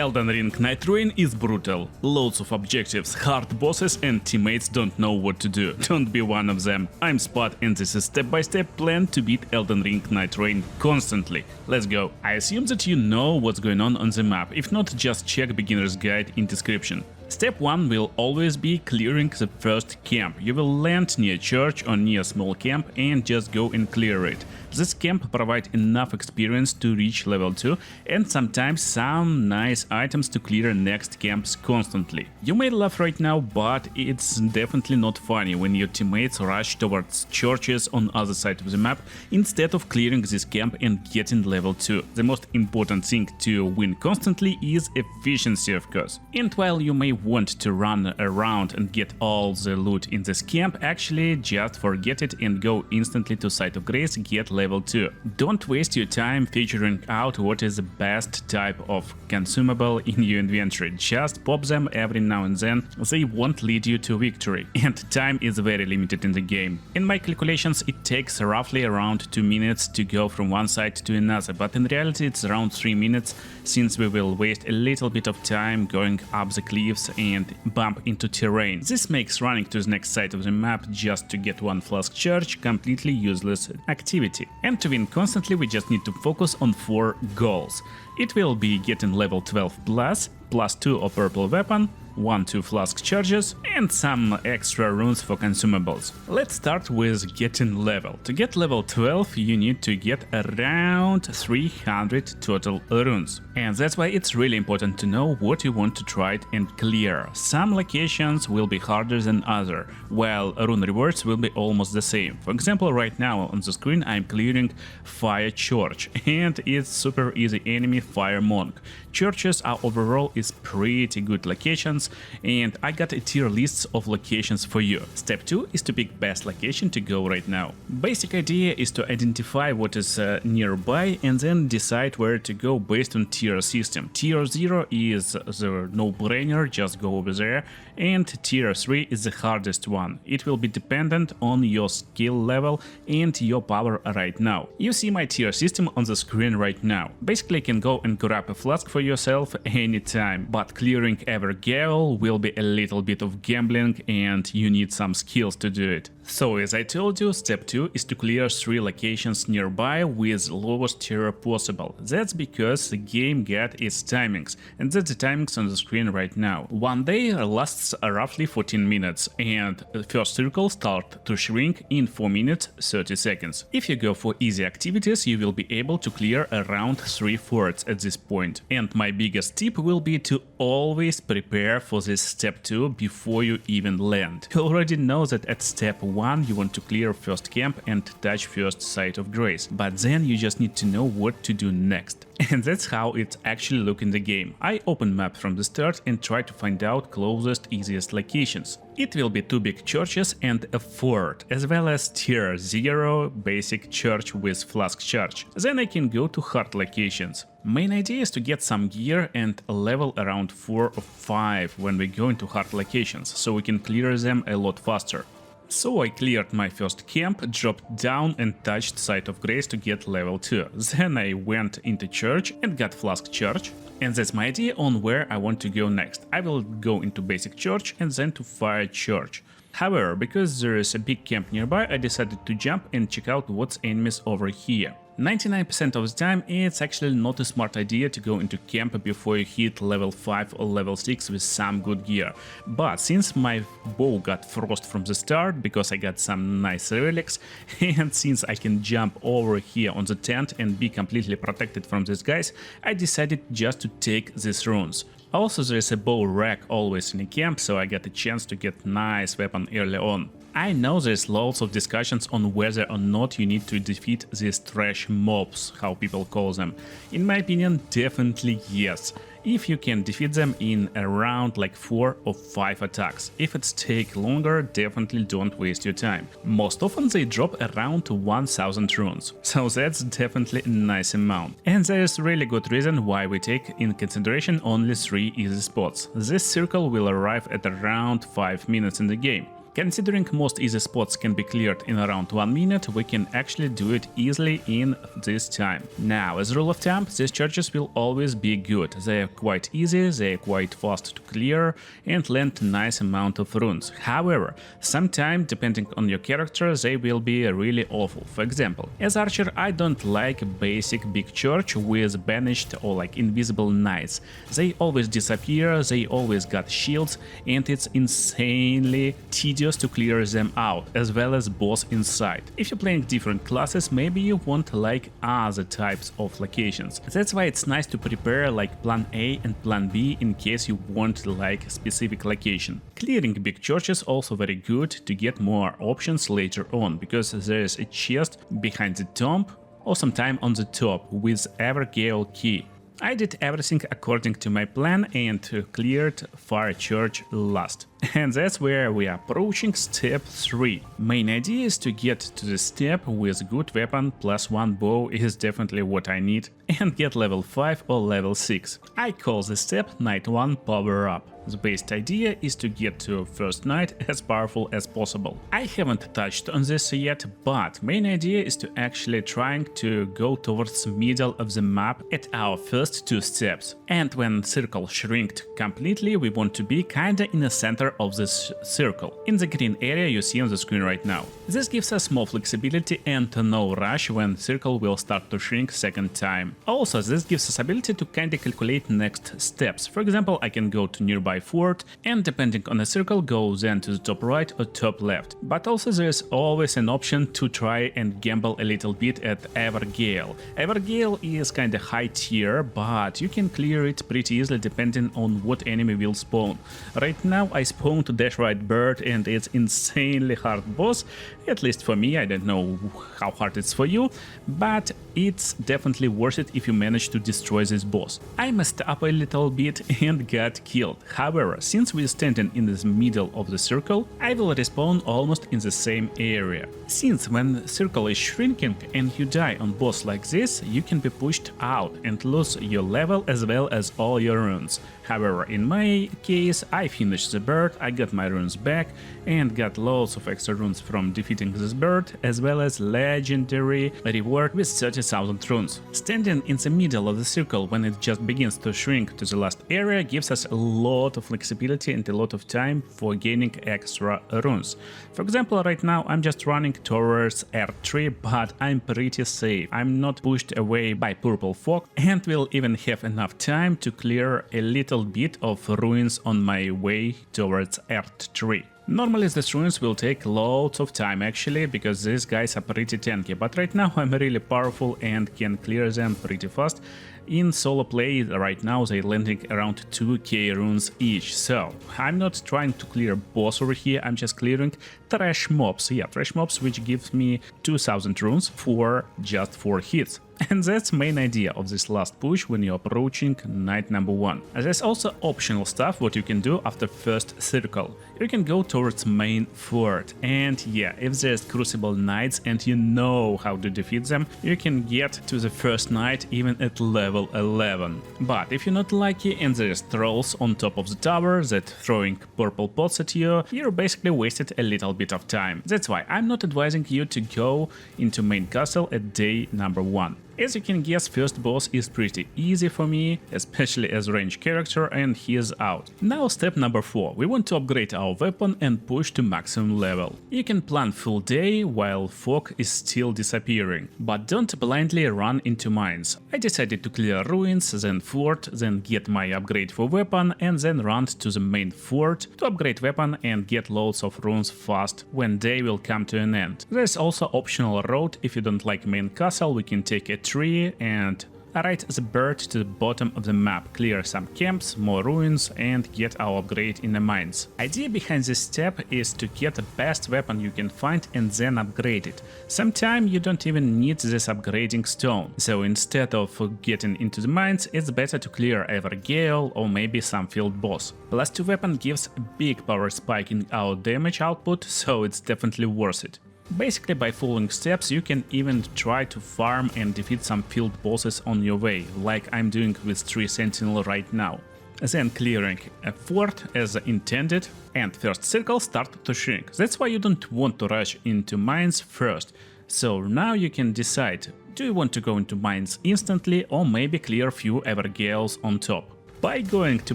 Elden Ring Night Ruin is brutal. Loads of objectives, hard bosses and teammates don't know what to do. Don't be one of them. I'm Spot and this is step-by-step plan to beat Elden Ring Night Ruin constantly. Let's go. I assume that you know what's going on the map. If not, just check beginner's guide in description. Step 1 will always be clearing the first camp. You will land near church or near small camp and just go and clear it. This camp provides enough experience to reach level 2 and sometimes some nice items to clear next camps constantly. You may laugh right now, but it's definitely not funny when your teammates rush towards churches on other side of the map instead of clearing this camp and getting level 2. The most important thing to win constantly is efficiency, of course. And while you may want to run around and get all the loot in this camp, actually just forget it and go instantly to Site of Grace, get level 2. Don't waste your time figuring out what is the best type of consumable in your inventory. Just pop them every now and then, they won't lead you to victory. And time is very limited in the game. In my calculations it takes roughly around 2 minutes to go from one side to another, but in reality it's around 3 minutes, since we will waste a little bit of time going up the cliffs and bump into terrain. This makes running to the next side of the map just to get one flask charge completely useless activity. And to win constantly we just need to focus on 4 goals. It will be getting level 12 plus 2 of purple weapon, 1-2 flask charges and some extra runes for consumables. Let's start with getting level. To get level 12 you need to get around 300 total runes. And that's why it's really important to know what you want to try and clear. Some locations will be harder than other, while rune rewards will be almost the same. For example, right now on the screen I'm clearing Fire Church and it's super easy enemy Fire Monk. Churches are overall is pretty good locations, and I got a tier list of locations for you. Step 2 is to pick best location to go right now. Basic idea is to identify what is nearby and then decide where to go based on tier system. Tier 0 is the no-brainer, just go over there, and tier 3 is the hardest one. It will be dependent on your skill level and your power right now. You see my tier system on the screen right now. Basically you can go and grab a flask for yourself anytime, but clearing every gavel will be a little bit of gambling and you need some skills to do it. So as I told you, step 2 is to clear 3 locations nearby with lowest tier possible. That's because the game got its timings, and that's the timings on the screen right now. One day lasts roughly 14 minutes and the first circle starts to shrink in 4 minutes 30 seconds. If you go for easy activities you will be able to clear around 3 forts at this point. And my biggest tip will be to always prepare for this step 2 before you even land. You already know that at step 1 you want to clear first camp and touch first Site of Grace, but then you just need to know what to do next. And that's how it actually looks in the game. I open map from the start and try to find out closest easiest locations. It will be 2 big churches and a fort, as well as tier 0 basic church with flask charge. Then I can go to hard locations. Main idea is to get some gear and a level around 4 or 5 when we go into hard locations, so we can clear them a lot faster. So I cleared my first camp, dropped down and touched Site of Grace to get level 2. Then I went into church and got flask charge. And that's my idea on where I want to go next. I will go into basic church and then to Fire Church. However, because there is a big camp nearby, I decided to jump and check out what's enemies over here. 99% of the time it's actually not a smart idea to go into camp before you hit level 5 or level 6 with some good gear. But since my bow got frost from the start because I got some nice relics, and since I can jump over here on the tent and be completely protected from these guys, I decided just to take these runes. Also there is a bow rack always in a camp, so I got a chance to get nice weapon early on. I know there's lots of discussions on whether or not you need to defeat these trash mobs, how people call them. In my opinion, definitely yes. If you can defeat them in around like 4 or 5 attacks. If it's take longer, definitely don't waste your time. Most often they drop around 1000 runes, so that's definitely a nice amount. And there's really good reason why we take in consideration only 3 easy spots. This circle will arrive at around 5 minutes in the game. Considering most easy spots can be cleared in around 1 minute, we can actually do it easily in this time. Now, as a rule of thumb, these churches will always be good. They are quite easy, they are quite fast to clear and lend nice amount of runes. However, sometimes, depending on your character, they will be really awful. For example, as archer, I don't like basic big church with banished or like invisible knights. They always disappear, they always got shields, and it's insanely tedious to clear them out, as well as boss inside. If you're playing different classes, maybe you want like other types of locations. That's why it's nice to prepare like plan A and plan B in case you want like a specific location. Clearing big churches also very good to get more options later on, because there's a chest behind the tomb or sometime on the top with Evergale key. I did everything according to my plan and cleared Fire Church last. And that's where we are approaching step 3. Main idea is to get to the step with good weapon plus 1 bow is definitely what I need, and get level 5 or level 6. I call this step Night 1 Power Up. The best idea is to get to first night as powerful as possible. I haven't touched on this yet, but main idea is to actually trying to go towards middle of the map at our first 2 steps. And when circle shrinked completely, we want to be kinda in the center of this circle, in the green area you see on the screen right now. This gives us more flexibility and no rush when circle will start to shrink second time. Also, this gives us ability to kinda calculate next steps. For example, I can go to nearby fort and depending on the circle go then to the top right or top left. But also there's always an option to try and gamble a little bit at Evergale. Evergale is kinda high tier, but you can clear it pretty easily depending on what enemy will spawn. Right now I spawned to Dash Right Bird and it's insanely hard boss, at least for me. I don't know how hard it's for you, but it's definitely worth it if you manage to destroy this boss. I messed up a little bit and got killed. However, since we're standing in the middle of the circle, I will respawn almost in the same area. Since when the circle is shrinking and you die on boss like this, you can be pushed out and lose your level as well as all your runes. However, in my case, I finished the bird, I got my runes back and got loads of extra runes from defeating this bird, as well as legendary reward with 30,000 runes. Standing in the middle of the circle when it just begins to shrink to the last area gives us a lot of flexibility and a lot of time for gaining extra runes. For example, right now I'm just running towards R3, but I'm pretty safe. I'm not pushed away by purple fog and will even have enough time to clear a little bit of ruins on my way towards R3. Normally these ruins will take loads of time actually, because these guys are pretty tanky, but right now I'm really powerful and can clear them pretty fast. In solo play right now they're landing around 2k runes each, so I'm not trying to clear boss over here, I'm just clearing trash mobs. Yeah, trash mobs, which gives me 2000 runes for just 4 hits. And that's main idea of this last push when you're approaching night number 1. There's also optional stuff what you can do after first circle. You can go towards main fort, and yeah, if there's crucible knights and you know how to defeat them, you can get to the first night even at level 11. But if you're not lucky and there's trolls on top of the tower that throwing purple pots at you, you're basically wasted a little bit of time. That's why I'm not advising you to go into main castle at day number 1. As you can guess, first boss is pretty easy for me, especially as range character, and he is out. Now step number 4. We want to upgrade our weapon and push to maximum level. You can plan full day while fog is still disappearing, but don't blindly run into mines. I decided to clear ruins, then fort, then get my upgrade for weapon, and then run to the main fort to upgrade weapon and get loads of runes fast when day will come to an end. There's also optional road. If you don't like main castle, we can take a tree and ride the bird to the bottom of the map, clear some camps, more ruins, and get our upgrade in the mines. Idea behind this step is to get the best weapon you can find and then upgrade it. Sometimes you don't even need this upgrading stone, so instead of getting into the mines, it's better to clear Evergale or maybe some field boss. Plus 2 weapon gives a big power spike in our damage output, so it's definitely worth it. Basically, by following steps, you can even try to farm and defeat some field bosses on your way, like I'm doing with 3 Sentinel right now. then clearing a fort as intended, and first circle start to shrink. That's why you don't want to rush into mines first. So now you can decide, do you want to go into mines instantly or maybe clear a few Evergales on top. By going to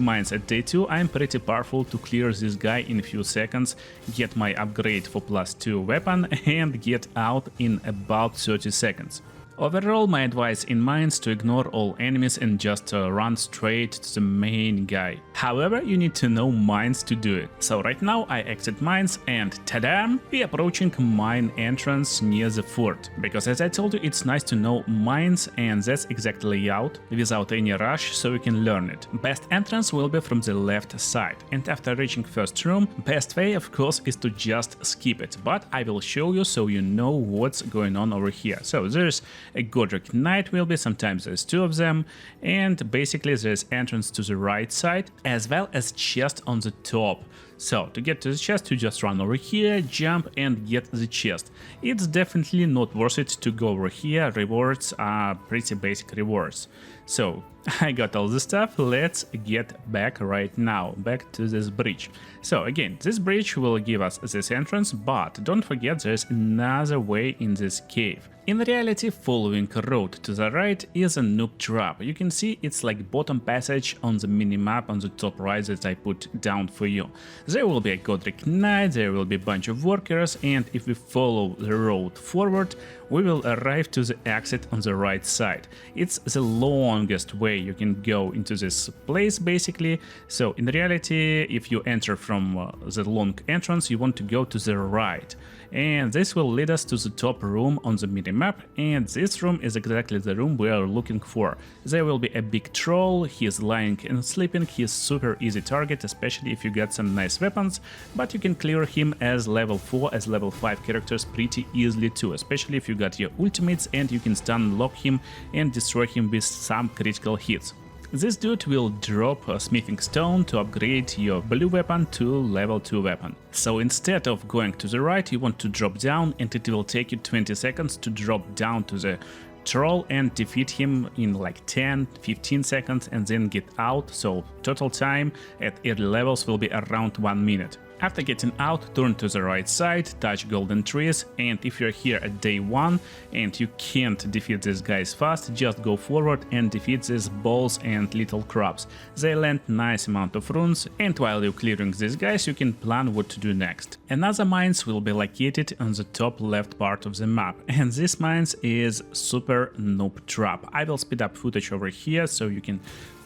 mines at day 2, I'm pretty powerful to clear this guy in a few seconds, get my upgrade for +2 weapon and get out in about 30 seconds. Overall, my advice in mines to ignore all enemies and just run straight to the main guy. However, you need to know mines to do it. So right now I exit mines and ta-da! We're approaching mine entrance near the fort. Because as I told you, it's nice to know mines and that's exact layout without any rush, so you can learn it. Best entrance will be from the left side. And after reaching first room, best way of course is to just skip it. But I will show you so you know what's going on over here. So there's a Godric Knight will be, sometimes there's 2 of them, and basically there's entrance to the right side as well as chest on the top. So to get to the chest you just run over here, jump and get the chest. It's definitely not worth it to go over here, rewards are pretty basic rewards. So I got all the stuff, let's get back right now, back to this bridge. So again, this bridge will give us this entrance, but don't forget there's another way in this cave. In reality, following road to the right is a noob trap. You can see it's like bottom passage on the minimap on the top right that I put down for you. There will be a Godric Knight, there will be a bunch of workers, and if we follow the road forward, we will arrive to the exit on the right side. It's the longest way you can go into this place basically, so in reality if you enter from the long entrance you want to go to the right. And this will lead us to the top room on the minimap, and this room is exactly the room we are looking for. There will be a big troll, he is lying and sleeping, he is super easy target, especially if you get some nice weapons, but you can clear him as level 4, as level 5 characters pretty easily too, especially if you got your ultimates and you can stun lock him and destroy him with some critical hits. This dude will drop a smithing stone to upgrade your blue weapon to level 2 weapon. So instead of going to the right, you want to drop down and it will take you 20 seconds to drop down to the troll and defeat him in like 10-15 seconds and then get out, so total time at early levels will be around 1 minute. After getting out, turn to the right side, touch golden trees, and if you're here at day 1 and you can't defeat these guys fast, just go forward and defeat these balls and little crabs. They land nice amount of runes, and while you're clearing these guys you can plan what to do next. Another mines will be located on the top left part of the map, and this mines is super noob trap. I will speed up footage over here so you can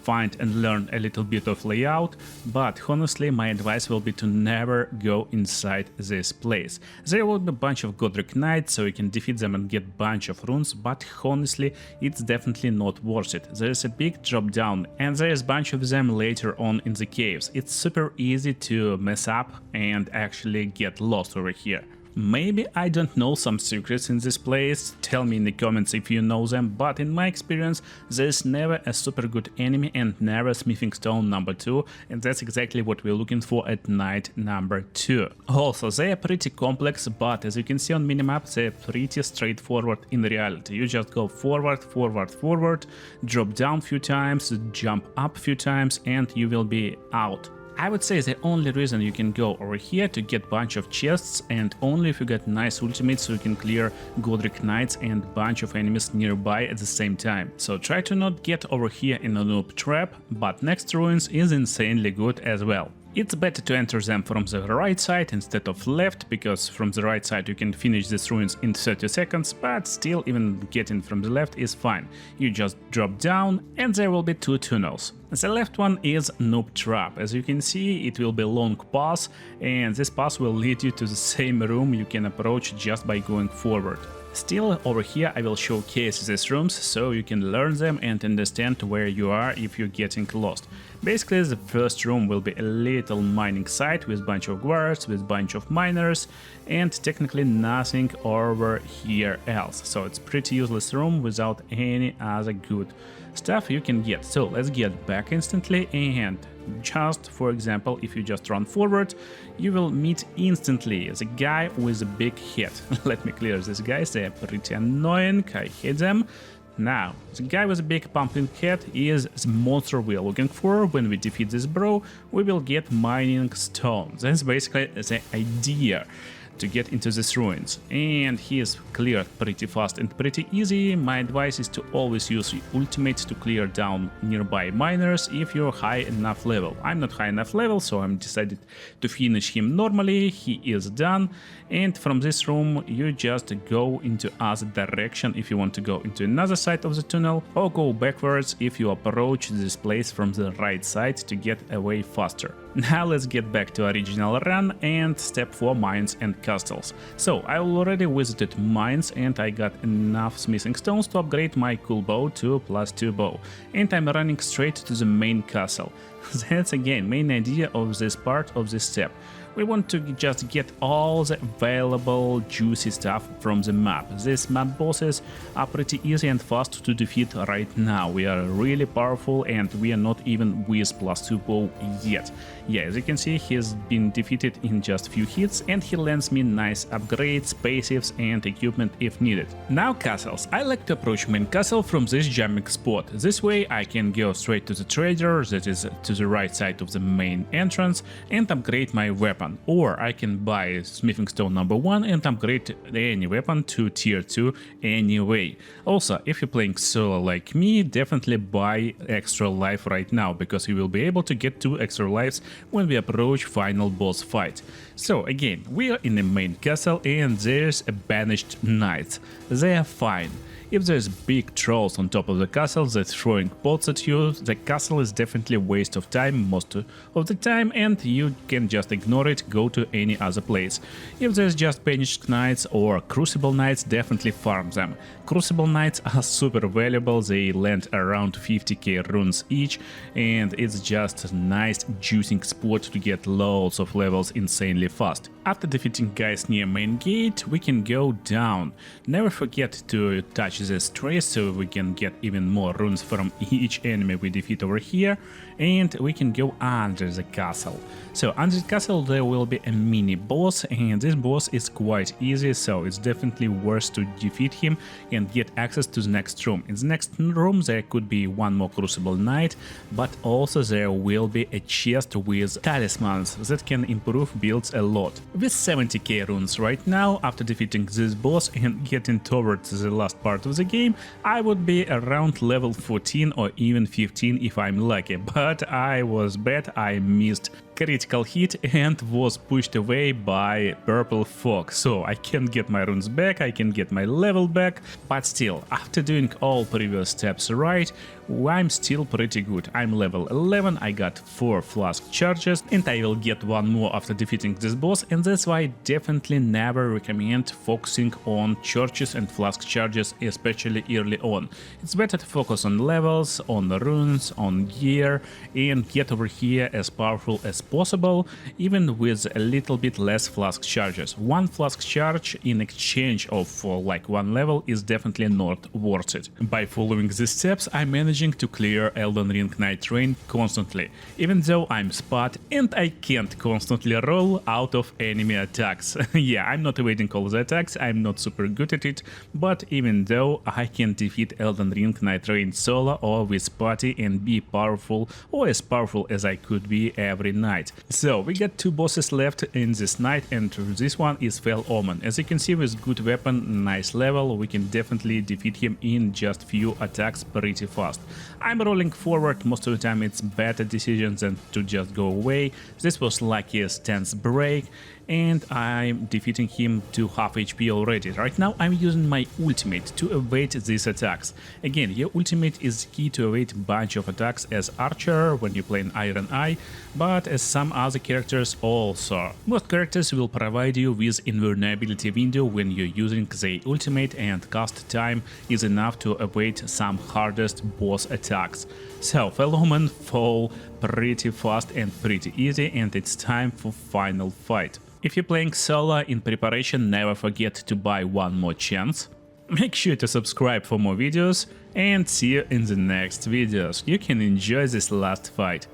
find and learn a little bit of layout, but honestly my advice will be to never go inside this place. There will be a bunch of Godric Knights, so you can defeat them and get bunch of runes, but honestly it's definitely not worth it. There is a big drop down and there is a bunch of them later on in the caves. It's super easy to mess up and actually get lost over here. Maybe I don't know some secrets in this place, tell me in the comments if you know them, but in my experience there's never a super good enemy and never smithing stone number 2, and that's exactly what we're looking for at night number 2. Also, they are pretty complex, but as you can see on minimap they're pretty straightforward in reality. You just go forward, forward, forward, drop down few times, jump up few times and you will be out. I would say the only reason you can go over here to get bunch of chests, and only if you get nice ultimates so you can clear Godric Knights and bunch of enemies nearby at the same time. So try to not get over here in a noob trap, but next ruins is insanely good as well. It's better to enter them from the right side instead of left, because from the right side you can finish these ruins in 30 seconds, but still even getting from the left is fine. You just drop down and there will be 2 tunnels. The left one is noob trap. As you can see, it will be long pass, and this pass will lead you to the same room you can approach just by going forward. Still, over here I will showcase these rooms so you can learn them and understand where you are if you're getting lost. Basically, the first room will be a little mining site with bunch of guards, with bunch of miners, and technically nothing over here else. So it's pretty useless room without any other good stuff you can get. So let's get back instantly, and just for example, if you just run forward, you will meet instantly the guy with a big head. Let me clear these guys, they are pretty annoying, I hate them. Now, the guy with a big pumpkin head is the monster we are looking for. When we defeat this bro, we will get mining stone. That's basically the idea to get into these ruins, and he is cleared pretty fast and pretty easy. My advice is to always use your ultimate to clear down nearby miners if you're high enough level. I'm not high enough level, so I'm decided to finish him normally. He is done, and from this room you just go into other direction if you want to go into another side of the tunnel, or go backwards if you approach this place from the right side to get away faster. Now let's get back to original run and step 4, mines and castles. So I already visited mines and I got enough smithing stones to upgrade my cool bow to +2 bow, and I'm running straight to the main castle. That's again main idea of this part of this step. We want to just get all the available juicy stuff from the map. These map bosses are pretty easy and fast to defeat right now. We are really powerful and we are not even with +2 bow yet. Yeah, as you can see, he's been defeated in just few hits, and he lends me nice upgrades, passives and equipment if needed. Now castles. I like to approach main castle from this jumping spot. This way I can go straight to the trader that is to the right side of the main entrance and upgrade my weapon. Or I can buy smithing stone number 1 and upgrade any weapon to tier 2 anyway. Also, if you're playing solo like me, definitely buy extra life right now, because you will be able to get 2 extra lives when we approach final boss fight. So again, we are in the main castle and there's a banished knight. They are fine. If there's big trolls on top of the castle that's throwing pots at you, the castle is definitely a waste of time most of the time, and you can just ignore it, go to any other place. If there's just banished knights or crucible knights, definitely farm them. Crucible knights are super valuable, they land around 50k runes each, and it's just a nice juicing spot to get loads of levels insanely fast. After defeating guys near main gate, we can go down. Never forget to touch this tree so we can get even more runes from each enemy we defeat over here, and we can go under the castle. So under the castle there will be a mini boss, and this boss is quite easy, so it's definitely worth to defeat him and get access to the next room. In the next room there could be one more crucible knight, but also there will be a chest with talismans that can improve builds a lot. With 70k runes right now, after defeating this boss and getting towards the last part of the game, I would be around level 14 or even 15 if I'm lucky, but I was bad, I missed critical hit and was pushed away by purple fog, so I can get my runes back, I can get my level back, but still, after doing all previous steps right, I'm still pretty good. I'm level 11, I got 4 flask charges, and I will get one more after defeating this boss, and that's why I definitely never recommend focusing on churches and flask charges, especially early on. It's better to focus on levels, on the runes, on gear, and get over here as powerful as possible, even with a little bit less flask charges. One flask charge in exchange of like 1 level is definitely not worth it. By following these steps, I'm managing to clear Elden Ring Night Ruin constantly, even though I'm spot and I can't constantly roll out of enemy attacks. Yeah, I'm not evading all the attacks, I'm not super good at it, but even though I can defeat Elden Ring Night Ruin solo or with party and be powerful, or as powerful as I could be every night. So we got 2 bosses left in this night, and this one is Fell Omen. As you can see, with good weapon, nice level, we can definitely defeat him in just few attacks pretty fast. I'm rolling forward, most of the time it's better decision than to just go away. This was luckiest stance break, and I'm defeating him to half HP already. Right now I'm using my ultimate to evade these attacks. Again, your ultimate is key to evade bunch of attacks as archer when you play an Iron Eye, but as some other characters also. Most characters will provide you with invulnerability window when you're using the ultimate, and cast time is enough to evade some hardest boss attacks. So Fell Omen fall pretty fast and pretty easy, and it's time for final fight. If you're playing solo in preparation, never forget to buy one more chance. Make sure to subscribe for more videos, and see you in the next videos. You can enjoy this last fight.